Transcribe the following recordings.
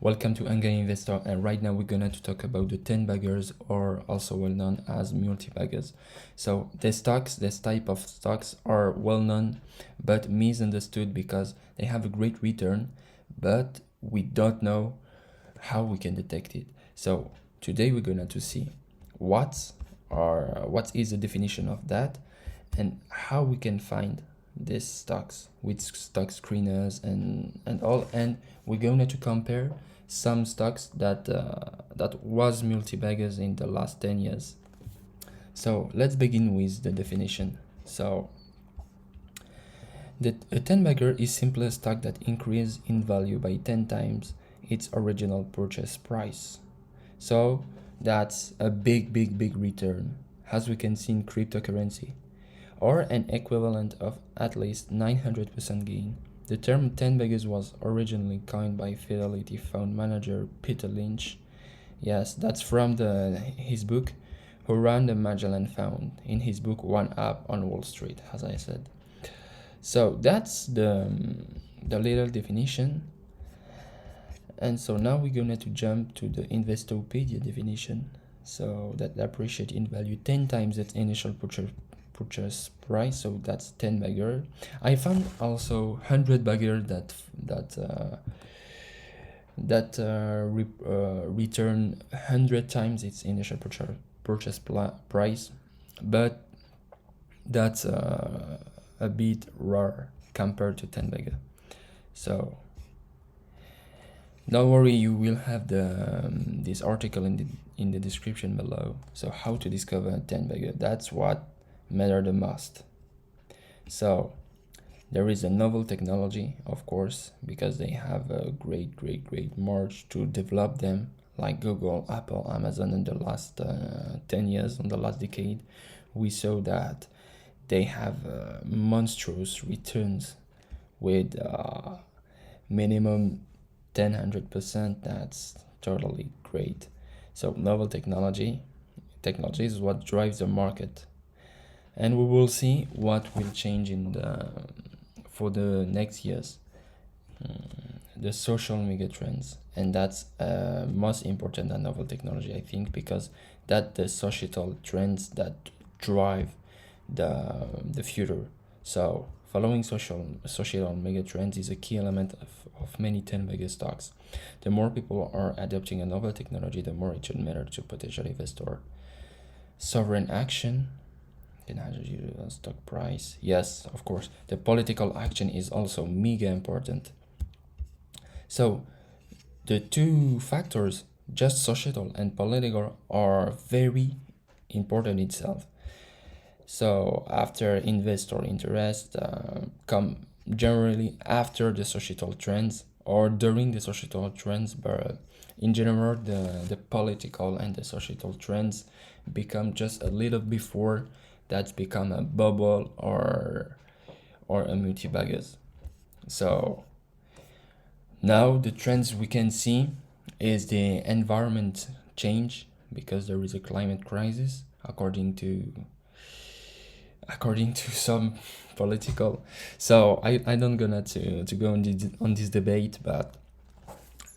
Welcome to Angry Investor, and right now we're gonna to talk about the Tenbaggers, or also well known as Multibaggers. So the stocks, this type of stocks are well known but misunderstood because they have a great return, but we don't know how we can detect it. So today we're gonna to see what is the definition of that and how we can find these stocks with stock screeners and all, and we're going to compare some stocks that was multi-baggers in the last 10 years. So let's begin with the definition. So a 10 bagger is simply a stock that increases in value by 10 times its original purchase price. So that's a big return, as we can see in cryptocurrency, or an equivalent of at least 900% gain. The term Tenbaggers was originally coined by Fidelity fund manager Peter Lynch. Yes, that's from his book, who ran the Magellan Fund, in his book One Up on Wall Street, as I said. So that's the little definition. And so now we're going to jump to the Investopedia definition. So that appreciate in value 10 times its initial purchase price, so that's 10 bagger. I found also 100 bagger that return 100 times its initial purchase price, but that's a bit rare compared to 10 bagger. So don't worry, you will have this article in the description below. So how to discover 10 bagger, that's what matter the most. So there is a novel technology, of course, because they have a great march to develop them, like Google, Apple, Amazon. In the last 10 years, in the last decade, we saw that they have monstrous returns with minimum 100%. That's totally great. So novel technology is what drives the market, and we will see what will change for the next years. The social mega trends, and that's most important than novel technology, I think, because that the societal trends that drive the future. So following social mega trends is a key element of many Tenbagger stocks. The more people are adopting a novel technology, the more it should matter to potential investor. Sovereign action can have stock price. Yes, of course. The political action is also mega important. So the two factors, just societal and political, are very important itself. So after investor interest come generally after the societal trends or during the societal trends, but in general the political and the societal trends become just a little before that's become a bubble or a multi-baggers. So now the trends we can see is the environment change, because there is a climate crisis according to some political. So I don't gonna to go on this debate, but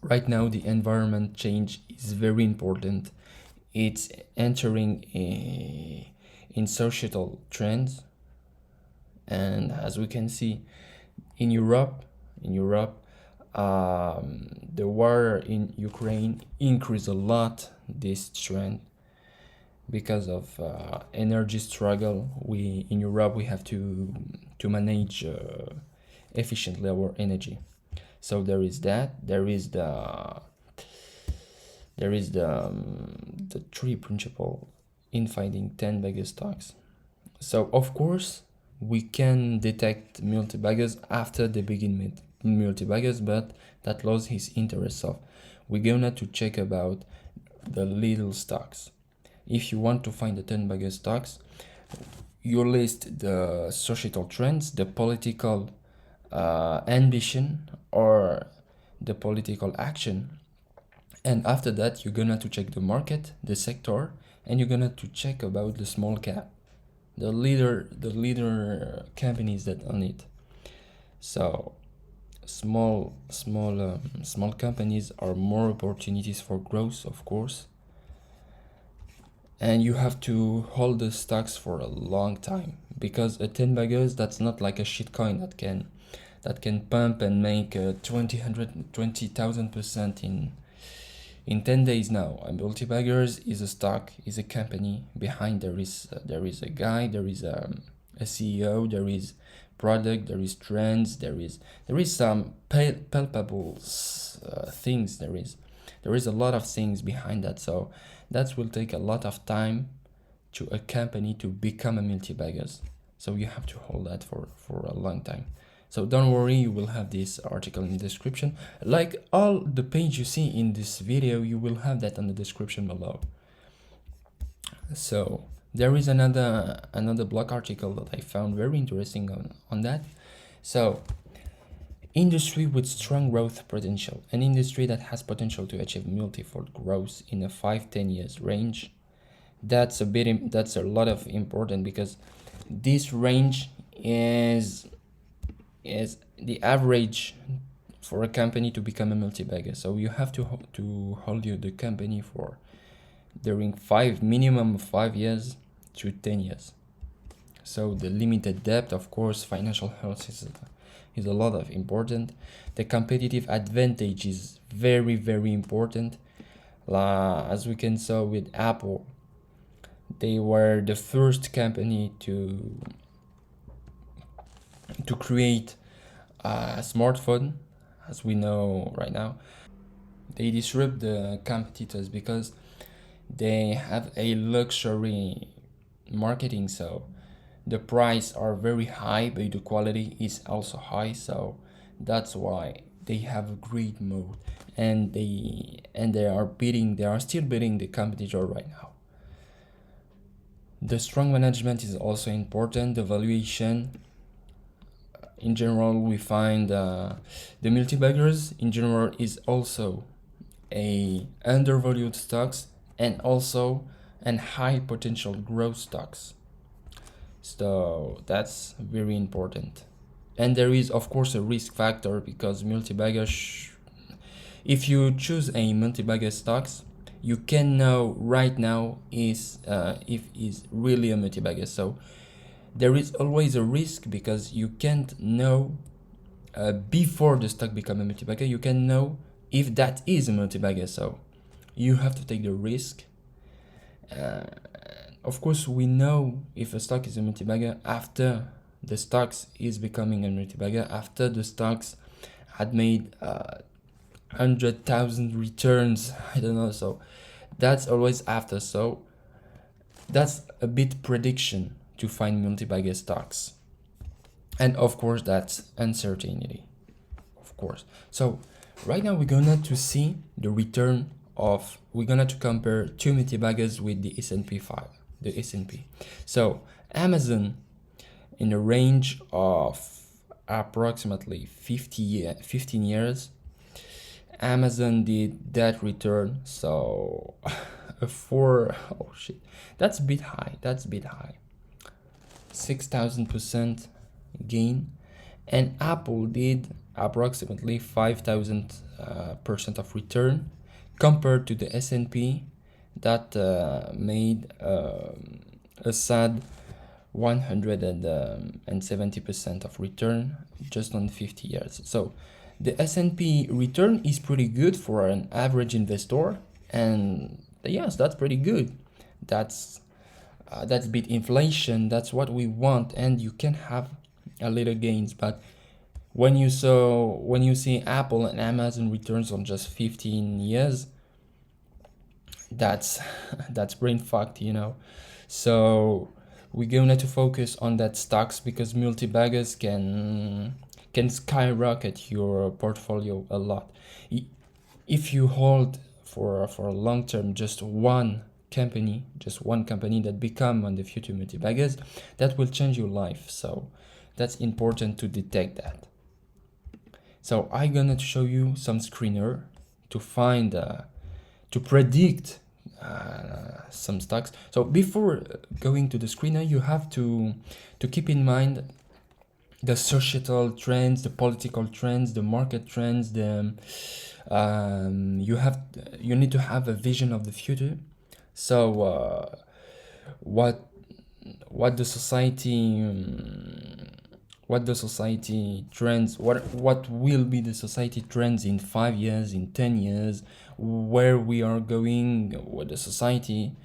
right now the environment change is very important. It's entering in societal trends, and as we can see in Europe, the war in Ukraine increased a lot this trend because of energy struggle. We in Europe we have to manage efficiently our energy. So there is that. There is the three principle in finding Tenbagger stocks. So of course we can detect multi-baggers after they begin multi-baggers, but that loses his interest. So we're gonna to check about the little stocks. If you want to find the Tenbagger stocks, you list the societal trends, the political ambition, or the political action, and after that you're gonna to check the market, the sector, and you're gonna to check about the small cap, the leader companies that on it. So small companies are more opportunities for growth, of course, and you have to hold the stocks for a long time, because a 10 baggers, that's not like a shit coin that can pump and make 20,000% in 10 days. Now, a Multibaggers is a stock, is a company. Behind there is a guy, there is a CEO, there is product, there is trends, there is some palpable things. There is a lot of things behind that. So that will take a lot of time to a company to become a Multibaggers. So you have to hold that for a long time. So don't worry, you will have this article in the description. Like all the page you see in this video, you will have that on the description below. So there is another blog article that I found very interesting on that. So, industry with strong growth potential. An industry that has potential to achieve multifold growth in a 5-10 years range. That's a lot of important, because this range is the average for a company to become a multi-bagger. So you have to hold the company for during minimum 5 years to 10 years. So the limited debt, of course, financial health is a lot of important. The competitive advantage is very, very important. As we can see with Apple, they were the first company to create a smartphone, as we know right now. They disrupt the competitors because they have a luxury marketing, so the price are very high, but the quality is also high. So that's why they have a great mode, and they are still beating the competitor right now. The strong management is also important. The valuation, in general, we find the Multibaggers in general is also a undervalued stocks, and also an high potential growth stocks. So that's very important. And there is, of course, a risk factor, because Multibaggers, if you choose a Multibagger stocks, you can know right now if is really a Multibagger. So there is always a risk, because you can't know before the stock become a Multibagger, you can know if that is a Multibagger. So you have to take the risk. Of course, we know if a stock is a Multibagger after the stocks is becoming a Multibagger, after the stocks had made 100,000 returns, I don't know. So that's always after. So that's a bit prediction to find Multibagger stocks. And of course, that's uncertainty, of course. So right now we're gonna to see the return of, we're gonna to compare two Multibaggers with the S&P 5, the S&P. So Amazon, in a range of approximately 15 years, Amazon did that return. So oh shit, that's a bit high. 6,000% gain. And Apple did approximately 5,000% of return, compared to the S&P that made a sad 170% of return just on 50 years. So the S&P return is pretty good for an average investor, and yes, that's pretty good. That's beat inflation. That's what we want, and you can have a little gains. But when you see Apple and Amazon returns on just 15 years, that's brain fucked, you know. So we're going to focus on that stocks, because Multibaggers can skyrocket your portfolio a lot. If you hold for a long term just one company that become on the future Multibaggers, that will change your life. So that's important to detect that. So I'm gonna show you some screener to find to predict some stocks. So before going to the screener, you have to keep in mind the societal trends, the political trends, the market trends, you need to have a vision of the future. So what what the society what the society trends, what will be the society trends in 5 years, in 10 years, where we are going with the society,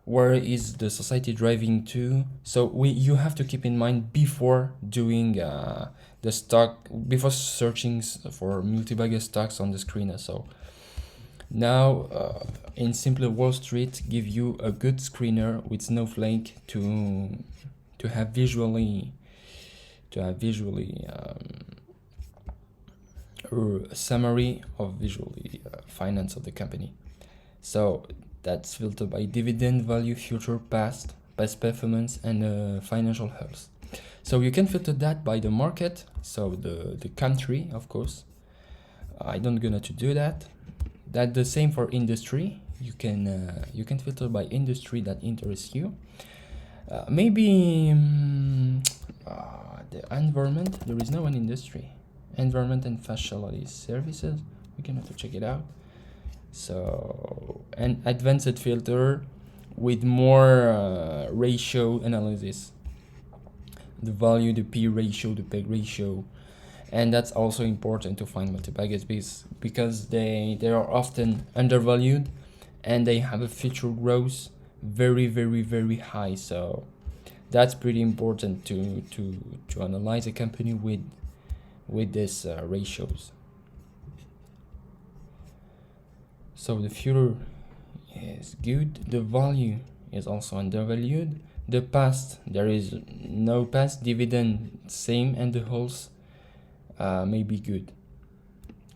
where is the society driving to. So you have to keep in mind before doing the stock, before searching for multibagger stocks on the screen. So now in Simple Wall Street give you a good screener with Snowflake to have visually a summary of visually finance of the company. So that's filtered by dividend, value, future, past performance, and financial health. So you can filter that by the market, so the country, of course. I don't gonna to do that. That the same for industry. You can filter by industry that interests you. Maybe the environment. There is no one industry. Environment and facility services. We can have to check it out. So an advanced filter with more ratio analysis, the value, the P ratio, the PEG ratio, and that's also important to find multibaggers because they are often undervalued and they have a future growth very high. So that's pretty important to analyze a company with these ratios. So the future is good, the value is also undervalued, the past, there is no past, dividend same, and the wholes may be good,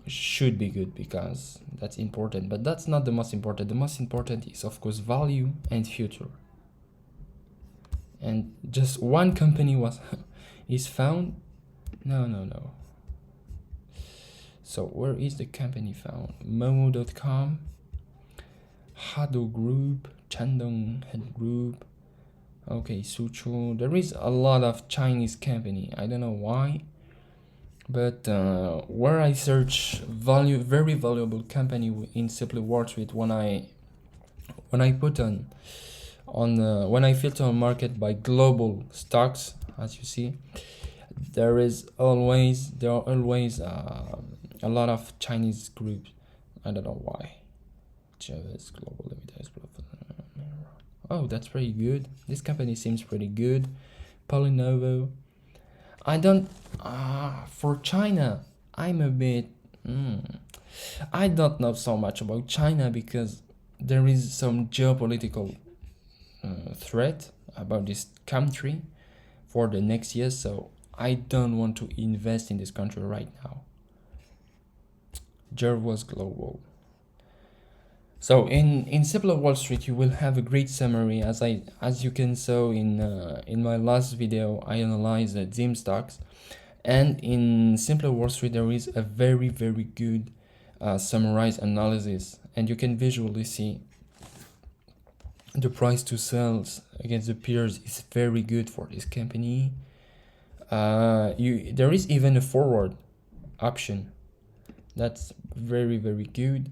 should be good, because that's important, but that's not the most important. The most important is of course value and future. And just one company is found. No. So where is the company found? Momo.com, Hado Group, Chandong Head Group. Okay, Sucho. There is a lot of Chinese company. I don't know why, but where I search very valuable company in Simply Wall Street, when I put when I filter on market by global stocks, as you see, there are always a lot of Chinese groups. I don't know why. Just global limited. Oh, that's pretty good. This company seems pretty good. Polynovo. I don't. For China, I'm a bit. I don't know so much about China because there is some geopolitical threat about this country for the next year. So I don't want to invest in this country right now. Jervois Global. So in Simple Wall Street, you will have a great summary. As you can see in my last video, I analyzed the DIM stocks, and in Simple Wall Street there is a very good summarized analysis, and you can visually see the price to sales against the peers is very good for this company. There is even a forward option that's very good,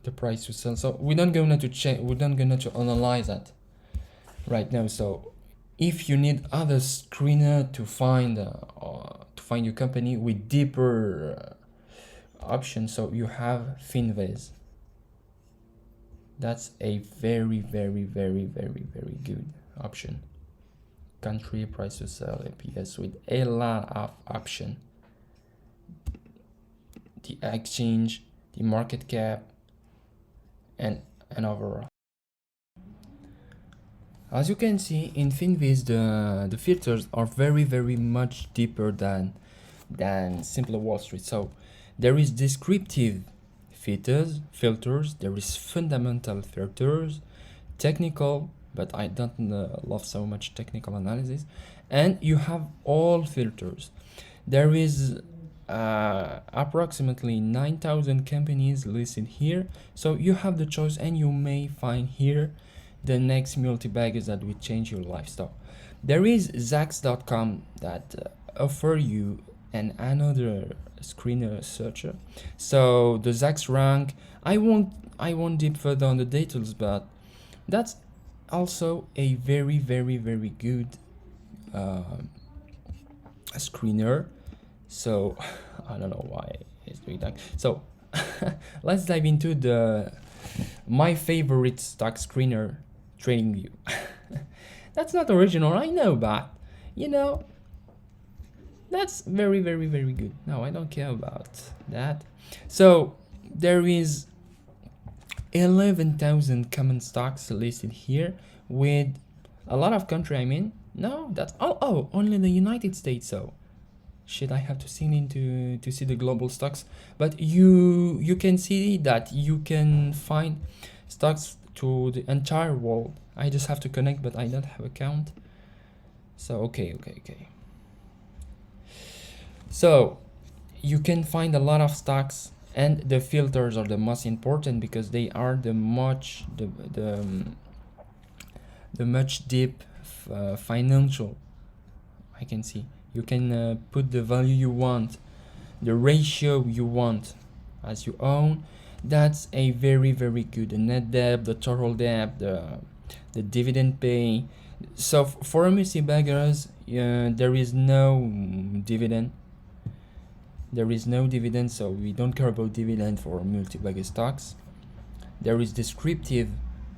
the price to sell. So we're not gonna to analyze that right now. So if you need other screener to find your company with deeper options, so you have finviz. That's a very good option. Country, price to sell, APS with a lot of option. The exchange, the market cap, and overall. As you can see in finviz, the filters are very much deeper than Simple Wall Street. So there is descriptive filters, there is fundamental filters, technical, but I don't love so much technical analysis, and you have all filters. There is approximately 9,000 companies listed here, so you have the choice, and you may find here the next multibaggers that will change your lifestyle. There is zax.com that offer you another screener searcher. So the Zax rank, I won't deep further on the details, but that's also a very good screener. So I don't know why it's doing that. So let's dive into the my favorite stock screener, TradingView. That's not original, I know, but you know, that's very good. No, I don't care about that. So there is 11,000 common stocks listed here with a lot of country. I mean, no, that's only the United States. So shit, I have to see into to see the global stocks, but you can see that you can find stocks to the entire world. I just have to connect, but I don't have account. So okay. So you can find a lot of stocks, and the filters are the most important because they are the much deep financial. I can see you can put the value you want, the ratio you want as you own. That's a very good. The net debt, the total debt, the dividend pay. So for multibaggers, there is no dividend. So we don't care about dividend for multibagger stocks. There is descriptive,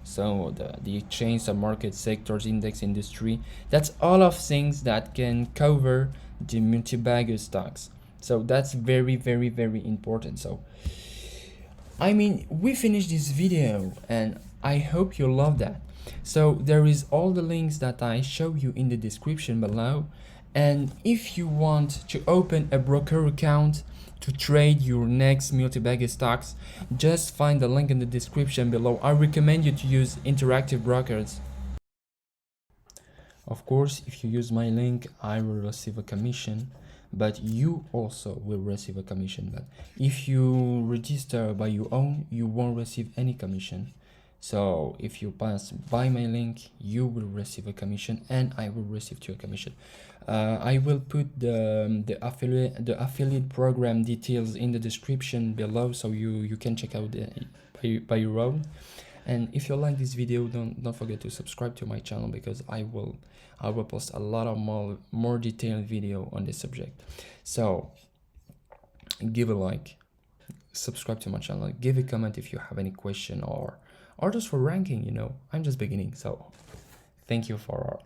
so the exchange, the market, sectors, index, industry. That's all of things that can cover the multibagger stocks. So that's very important. So I mean, we finished this video and I hope you love that. So there is all the links that I show you in the description below. And if you want to open a broker account to trade your next multibagger stocks, just find the link in the description below. I recommend you to use interactive brokers. Of course, if you use my link, I will receive a commission, but you also will receive a commission. But if you register by your own, you won't receive any commission. So if you pass by my link, you will receive a commission and I will receive too a commission. I will put the affiliate program details in the description below, so you can check out by your own. And if you like this video, don't forget to subscribe to my channel, because I will post a lot of more detailed video on this subject. So give a like, subscribe to my channel, give a comment if you have any question or just for ranking. I'm just beginning. So thank you for